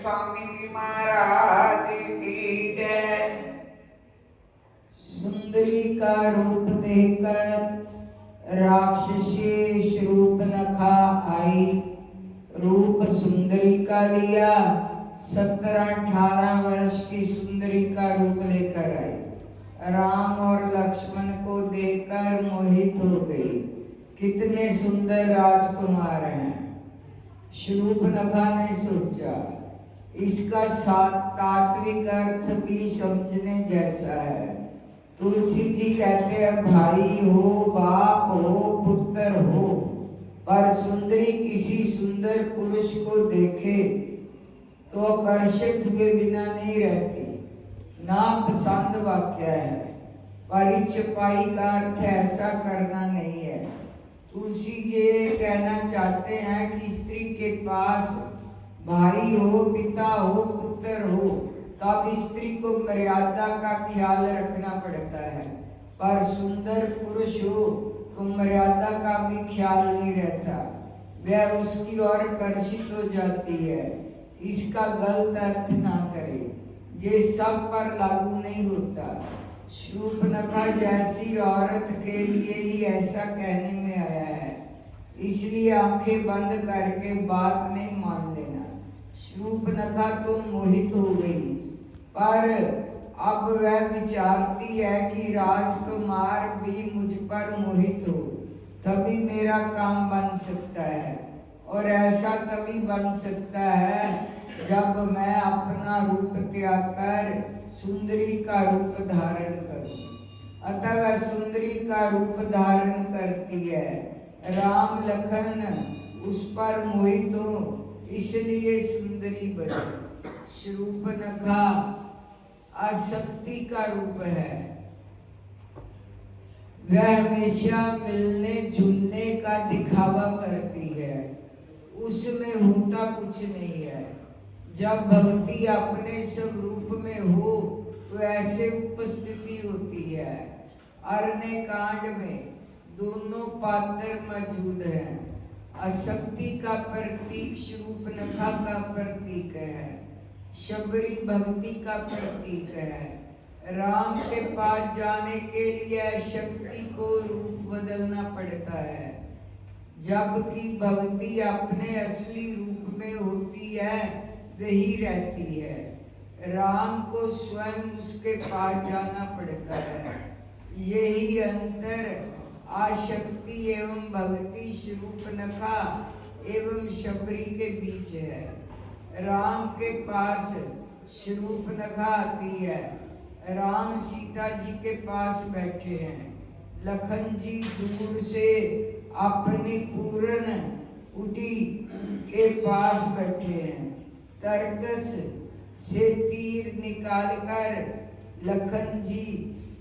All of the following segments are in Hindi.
स्वामी जी महाराज की जय। सुंदरी का रूप देखकर राक्षसी शूर्पणखा आई। रूप सुंदरी का लिया, 17-18 वर्ष की सुंदरी का रूप लेकर आई। राम और लक्ष्मण को देखकर मोहित हो गई। कितने सुंदर राजकुमार हैं। शूर्पणखा ने सोचा, इसका तात्विक अर्थ भी समझने जैसा है। तुलसी जी कहते हैं भाई हो, बाप हो, पुत्र हो, पर सुंदरी किसी सुंदर पुरुष को देखे तो आकर्षित हुए बिना नहीं रहती। ना पसंद वाक्य है, पर चपाई का अर्थ ऐसा करना नहीं है। तुलसी जी कहना चाहते हैं कि स्त्री के पास भाई हो, पिता हो, पुत्र हो, तब स्त्री को मर्यादा का ख्याल रखना पड़ता है, पर सुंदर पुरुष हो तो मर्यादा का भी ख्याल नहीं रहता, वह उसकी ओर आकर्षित हो जाती है। इसका गलत अर्थ ना करे, ये सब पर लागू नहीं होता। शूर्पणखा जैसी औरत के लिए ही ऐसा कहने में आया है, इसलिए आंखें बंद करके बात नहीं मान लेना। शूर्पणखा तो मोहित हो गई, पर अब वह विचारती है कि राजकुमार भी मुझ पर मोहित हो, तभी मेरा काम बन सकता है। और ऐसा तभी बन सकता है जब मैं अपना रूप त्याग कर सुंदरी का रूप धारण करूं। अतः वह सुंदरी का रूप धारण करती है। राम लखन उस पर मोहित हो, इसलिए सुंदरी बनी। शूर्पणखा आसक्ति का रूप है। वह हमेशा मिलने जुलने का दिखावा करती है, उसमें होता कुछ नहीं है। जब भक्ति अपने स्वरूप में हो तो ऐसे उपस्थिति होती है। अरण्य कांड में दोनों पात्र मौजूद हैं। आसक्ति का प्रतीक शूर्पणखा का प्रतीक है, शबरी भक्ति का प्रतीक है। राम के पास जाने के लिए शक्ति को रूप बदलना पड़ता है, जबकि भक्ति अपने असली रूप में होती है, वही रहती है। राम को स्वयं उसके पास जाना पड़ता है। यही अंतर आसक्ति एवं भक्ति, शूर्पणखा एवं शबरी के बीच है। राम के पास शूर्पणखा आती है। राम सीता जी के पास बैठे हैं। लखन जी दूर से अपनी पूर्ण कुटी के पास बैठे हैं। तरकस से तीर निकालकर लखन जी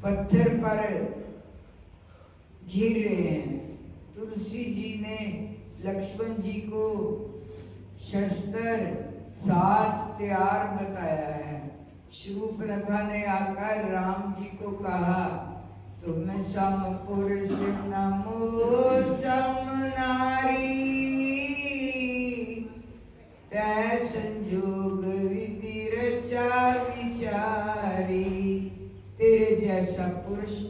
पत्थर पर घिर रहे हैं। तुलसी जी ने लक्ष्मण जी को शस्त्र साज तैयार बताया है। शूर्पणखा ने आकर राम जी को कहा, तुम सम पुरुष नमो सम नारी, तै संजोग विधि रचा विचारी। तेरे जैसा पुरुष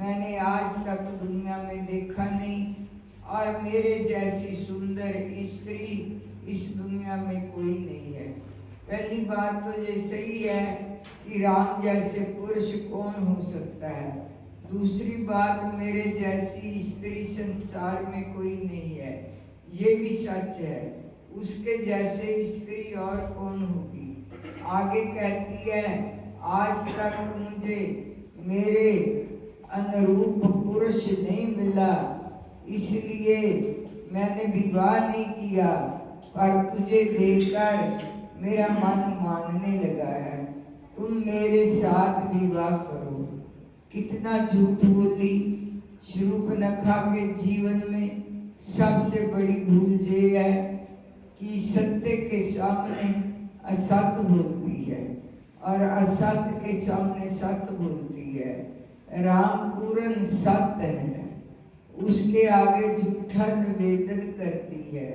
मैंने आज तक दुनिया में देखा नहीं, और मेरे जैसी सुंदर स्त्री इस दुनिया में कोई नहीं है। पहली बात तो ये सही है कि राम जैसे पुरुष कौन हो सकता है। दूसरी बात, मेरे जैसी स्त्री संसार में कोई नहीं है, ये भी सच है। उसके जैसे स्त्री और कौन होगी। आगे कहती है, आज तक मुझे मेरे अनुरूप पुरुष नहीं मिला, इसलिए मैंने विवाह नहीं किया, पर तुझे देखकर मेरा मन मानने लगा है। तुम मेरे साथ विवाह करो। कितना झूठ बोली। शूर्पणखा के जीवन में सबसे बड़ी भूल ये है कि सत्य के सामने असत्य बोलती है और असत्य के सामने सत्य बोलती है। राम पूर्ण सत्य है, उसके आगे झूठा निवेदन करती है।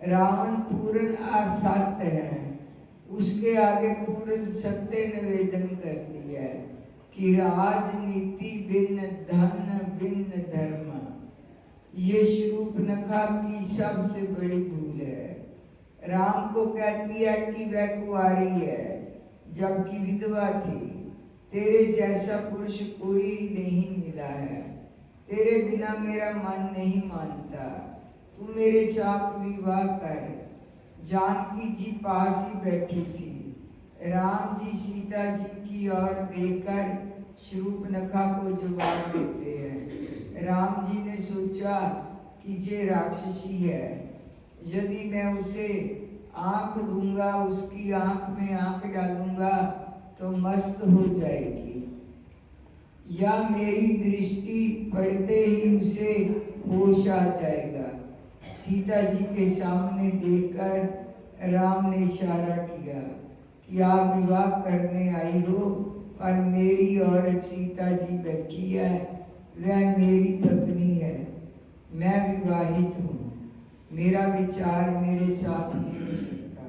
रावण पूर्ण असत्य है, उसके आगे पूर्ण सत्य निवेदन कर दिया है कि राजनीति बिन धन बिन धर्म ये शूर्पणखा की सबसे बड़ी भूल है। राम को कहती है कि वह कुंवारी है जबकि विधवा थी। तेरे जैसा पुरुष कोई नहीं मिला है, तेरे बिना मेरा मन नहीं मानता, तू मेरे साथ विवाह कर। जानकी जी पास ही बैठी थी। राम जी सीता जी की ओर देखकर शूर्पणखा को जवाब देते हैं। राम जी ने सोचा कि ये राक्षसी है, यदि मैं उसे आंख दूंगा, उसकी आंख में आंख डालूंगा तो मस्त हो जाएगी, या मेरी दृष्टि पड़ते ही उसे होश आ जाएगा। सीता जी के सामने देखकर राम ने इशारा किया कि आप विवाह करने आई हो, पर मेरी औरत सीता जी बैठी है, वह मेरी पत्नी है, मैं विवाहित हूँ, मेरा विचार मेरे साथ नहीं हो सकता।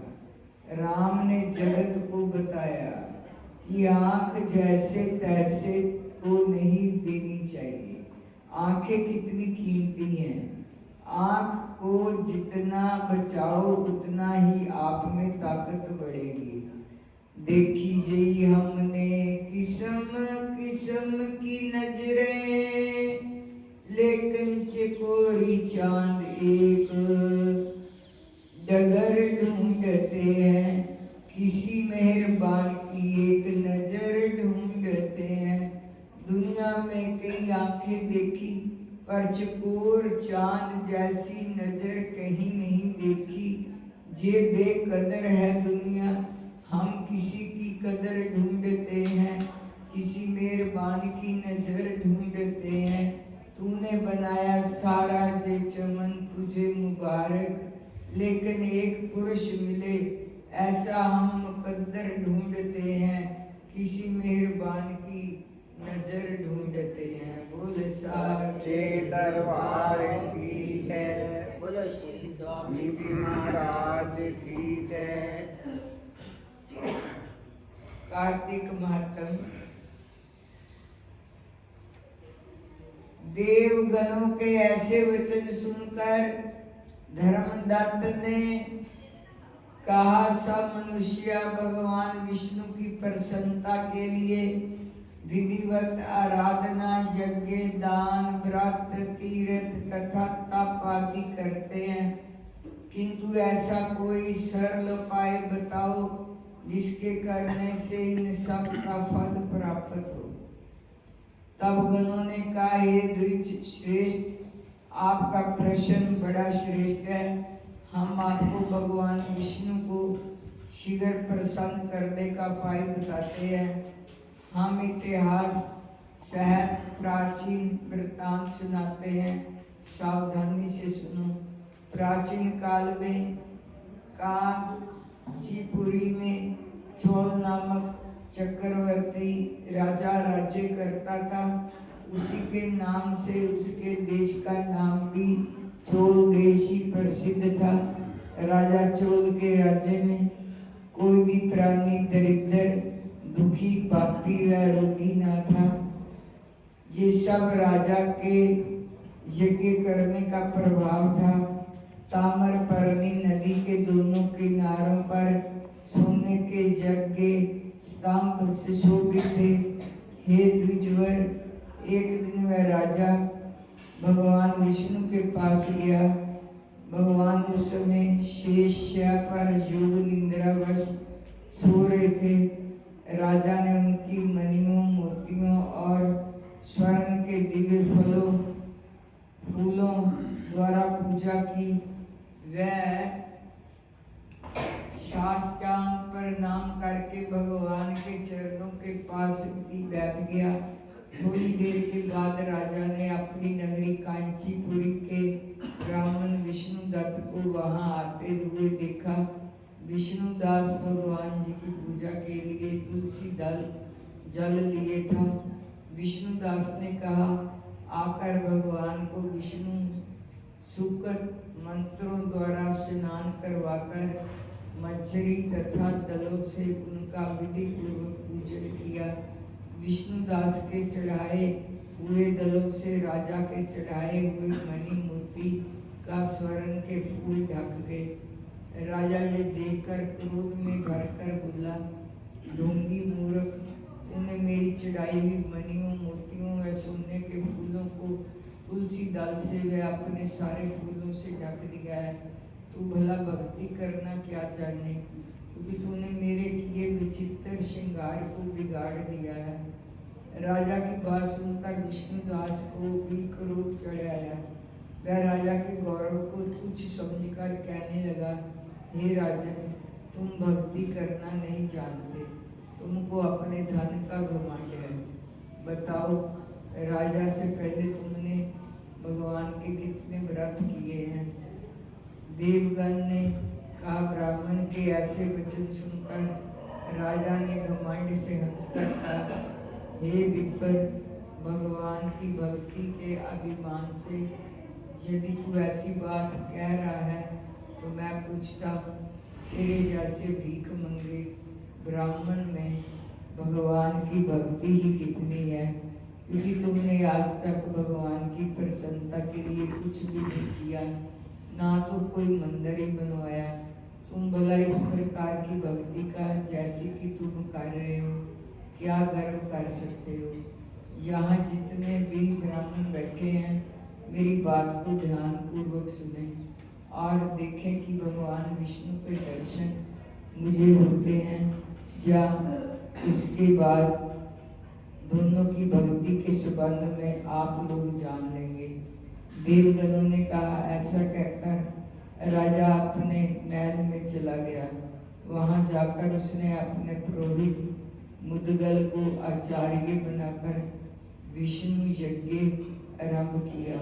राम ने जगत को बताया कि आंख जैसे तैसे को नहीं देनी चाहिए। आंखें कितनी कीमती हैं, आंख को जितना बचाओ उतना ही आप में ताकत बढ़ेगी। देखी जी हमने किस्म किस्म की नजरें, लेकिन चकोरी चांद एक डगर ढूंढते हैं, किसी मेहरबान की एक नजर ढूंढते हैं। दुनिया में कई आंखें देखी पर चकोर चांद जैसी नजर कहीं नहीं देखी। जे बेकदर है दुनिया, हम किसी की कदर ढूंढते हैं, किसी मेहरबान की नजर ढूंढते हैं। तूने बनाया सारा जे चमन तुझे मुबारक, लेकिन एक पुरुष मिले ऐसा हम मुकद्दर ढूंढते हैं, किसी मेहरबान की नजर ढूंढते हैं। बोले साचे दरबार की जय, बोलो श्री स्वामी जी महाराज की जय। कार्तिक महात्म। देवगणों के ऐसे वचन सुनकर धर्मदत्त ने कहा, सब मनुष्य भगवान विष्णु की प्रसन्नता के लिए विधिवत आराधना, यज्ञ, दान, व्रत, तीर्थ तथा तप आदि करते हैं, किंतु ऐसा कोई सरल उपाय बताओ जिसके करने से इन सब का फल प्राप्त हो। तब गणों ने कहा, हे द्विज श्रेष्ठ, आपका प्रश्न बड़ा श्रेष्ठ है। हम आपको भगवान विष्णु को शीघ्र प्रसन्न करने का उपाय बताते हैं। हम इतिहास सहत प्राचीन वृत्तांत सुनाते हैं, सावधानी से सुनो। प्राचीन काल में कांचीपुरी में चोल नामक चक्रवर्ती राजा राज्य करता था। उसी के नाम से उसके देश का नाम भी चोल देश ही प्रसिद्ध था। राजा चोल के राज्य में कोई भी प्राणी दरिद्र, दुखी, पापी व रोगी न था। ये सब राजा के यज्ञ करने का प्रभाव था। ताम्रपर्णी नदी के दोनों किनारों पर सोने के यज्ञ स्तंभ सुशोभित थे। हे द्विजवर, एक दिन वह राजा भगवान विष्णु के पास गया। भगवान उस समय शेषशय्या पर योग निद्रावश सो रहे थे। राजा ने उनकी मणियों, मोतियों और स्वर्ण के दिव्य फूलों द्वारा पूजा की। वह साष्टांग प्रणाम करके भगवान के चरणों के पास भी बैठ गया। थोड़ी देर के बाद राजा ने अपनी नगरी कांचीपुरी के ब्राह्मण विष्णुदत्त को वहां आते हुए देखा। विष्णुदास भगवान जी की पूजा के लिए तुलसी दल जल लिए था। विष्णुदास ने कहा, आकर भगवान को विष्णु सुकृत मंत्रों द्वारा स्नान करवाकर मच्छरी तथा दलों से उनका विधि पूर्वक पूजन किया। विष्णुदास के चढ़ाए हुए दलों से राजा के चढ़ाए हुए मणि मोती का स्वर्ण के फूल ढक गए। राजा ये देखकर क्रोध में भरकर बोला, ढोंगी मूर्ख, तूने मेरी चढ़ाई हुई मणियों मोतियों व सोने के फूलों को तुलसी दल से व अपने सारे फूलों से ढक दिया है। तू भला भक्ति करना क्या जाने, क्योंकि तूने मेरे किए विचित्र श्रृंगार को बिगाड़ दिया है। राजा की बात सुनकर विष्णुदास को भी क्रोध चढ़ आया। वह राजा के गौरव को तुच्छ समझकर कहने लगा, हे राजन, तुम भक्ति करना नहीं जानते, तुमको अपने धन का घमंड है। बताओ, राजा से पहले तुमने भगवान के कितने व्रत किए हैं? देवगण ने कहा, ब्राह्मण के ऐसे वचन सुनकर राजा ने घमंड से हंसकर कहा, हे विप्र, भगवान की भक्ति के अभिमान से यदि तू ऐसी बात कह रहा है तो मैं पूछता हूँ, तेरे जैसे भीख मंगे ब्राह्मण में भगवान की भक्ति ही कितनी है? क्योंकि तुमने आज तक भगवान की प्रसन्नता के लिए कुछ भी नहीं किया, ना तो कोई मंदिर ही बनवाया। तुम भला इस प्रकार की भक्ति का जैसी कि तुम कर रहे हो क्या गर्व कर सकते हो? यहाँ जितने भी ब्राह्मण बैठे हैं, मेरी बात को ध्यान पूर्वक सुने और देखें कि भगवान विष्णु के दर्शन मुझे होते हैं या इसके बाद दोनों की भक्ति के संबंध में आप लोग जान लेंगे। देवगणों ने कहा। ऐसा कहकर राजा अपने महल में चला गया। वहां जाकर उसने अपने पुरोहित मुदगल को आचार्य बनाकर विष्णु यज्ञ आरंभ किया।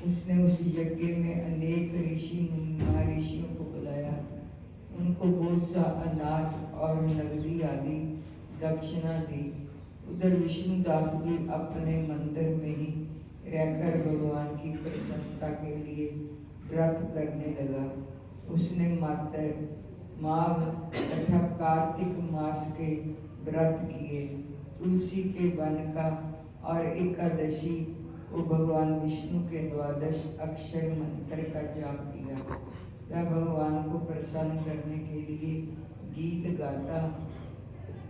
उसने उस यज्ञ में अनेक ऋषि महर्षियों को बुलाया, उनको बहुत सा अनाज और नगदी आदि दक्षिणा दी। उधर विष्णुदास भी अपने मंदिर में ही रहकर भगवान की प्रसन्नता के लिए व्रत करने लगा। उसने मात्र माघ तथा कार्तिक मास के व्रत किए, तुलसी के वन का और एकादशी को भगवान विष्णु के 12 अक्षर मंत्र का जाप किया। वह भगवान को प्रसन्न करने के लिए गीत गाता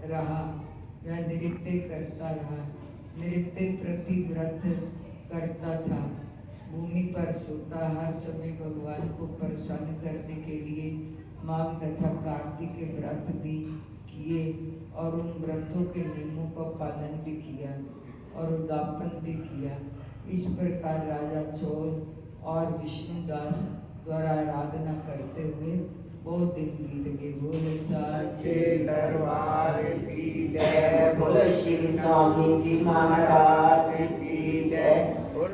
रहा, वह नृत्य करता रहा, नृत्य प्रति व्रत करता था, भूमि पर सोता, हर समय भगवान को प्रसन्न करने के लिए माघ तथा कार्तिक के व्रत भी किए और उन व्रतों के नियमों का पालन भी किया और उद्यापन भी किया। इस प्रकार राजा चोल और विष्णुदास द्वारा आराधना करते हुए बहुत दिन बीत गए। बोले साचे दरबार की जय, बोले श्री स्वामी जी महाराज की जय।